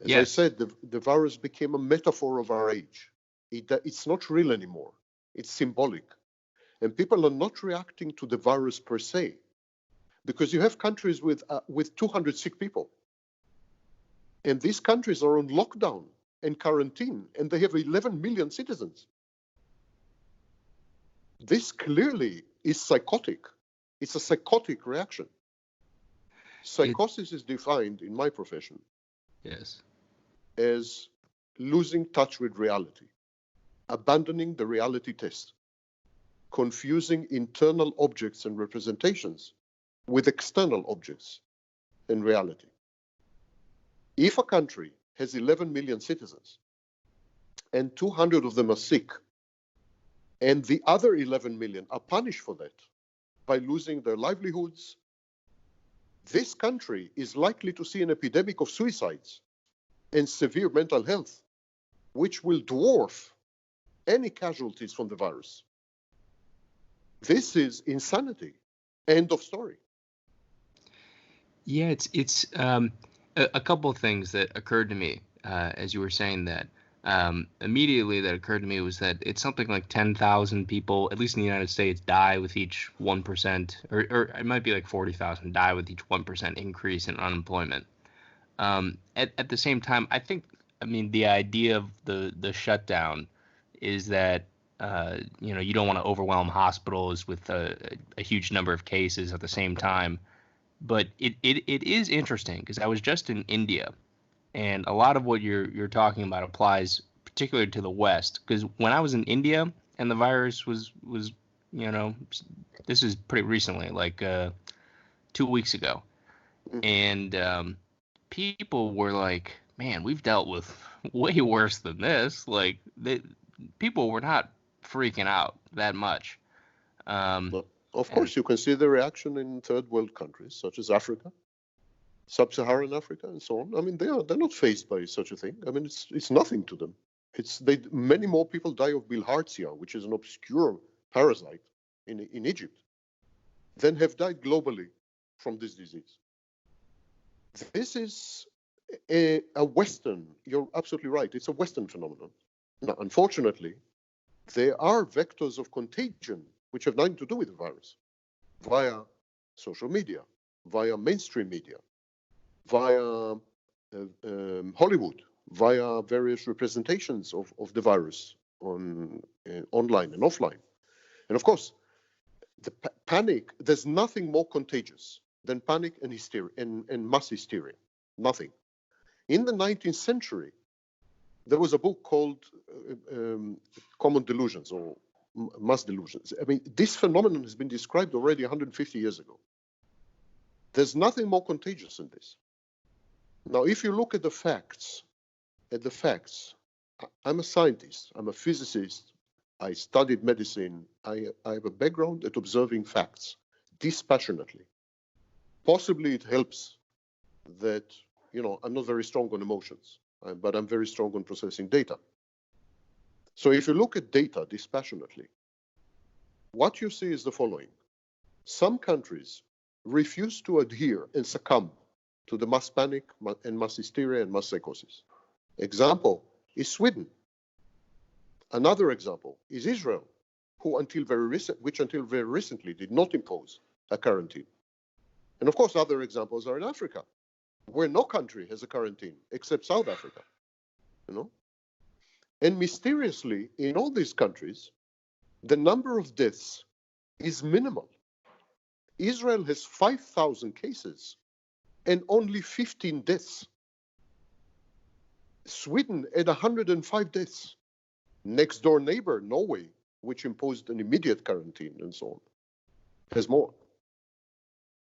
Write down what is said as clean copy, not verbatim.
As I said, the virus became a metaphor of our age. It's not real anymore. It's symbolic. And people are not reacting to the virus per se, because you have countries with 200 sick people. And these countries are on lockdown and quarantine, and they have 11 million citizens. This clearly is psychotic. It's a psychotic reaction. Psychosis is defined in my profession as losing touch with reality, abandoning the reality test, confusing internal objects and representations with external objects and reality. If a country has 11 million citizens and 200 of them are sick, and the other 11 million are punished for that by losing their livelihoods, this country is likely to see an epidemic of suicides and severe mental health, which will dwarf any casualties from the virus. This is insanity. End of story. Yeah, it's a couple of things that occurred to me as you were saying that. Immediately that occurred to me was that it's something like 10,000 people, at least in the United States, die with each 1%, or it might be like 40,000 die with each 1% increase in unemployment. At the same time, I mean, the idea of the shutdown is that, you don't want to overwhelm hospitals with a huge number of cases at the same time. But it is interesting because I was just in India, and a lot of what you're talking about applies particularly to the West. Because when I was in India and the virus was this is pretty recently, like 2 weeks ago, and people were like, "Man, we've dealt with way worse than this." Like, people were not freaking out that much. Well, of course, you can see the reaction in third world countries such as Africa, sub-Saharan Africa, and so on. I mean, they're not faced by such a thing. I mean, it's nothing to them. Many more people die of bilharzia, which is an obscure parasite in Egypt, than have died globally from this disease. This is a Western. You're absolutely right. It's a Western phenomenon. Now, unfortunately, there are vectors of contagion which have nothing to do with the virus, via social media, via mainstream media, via Hollywood, via various representations of the virus on online and offline. And of course, the panic, there's nothing more contagious than panic and hysteria and mass hysteria. Nothing. In the 19th century, there was a book called Common Delusions or Mass Delusions. I mean, this phenomenon has been described already 150 years ago. There's nothing more contagious than this. Now, if you look at the facts, I'm a scientist, I'm a physicist, I studied medicine, I have a background at observing facts dispassionately. Possibly it helps that, I'm not very strong on emotions, but I'm very strong on processing data. So if you look at data dispassionately, what you see is the following. Some countries refuse to adhere and succumb to the mass panic and mass hysteria and mass psychosis. Example is Sweden. Another example is Israel, which until very recently did not impose a quarantine. And of course, other examples are in Africa, where no country has a quarantine except South Africa. And mysteriously, in all these countries, the number of deaths is minimal. Israel has 5,000 cases and only 15 deaths. Sweden had 105 deaths. Next door neighbor, Norway, which imposed an immediate quarantine and so on, has more.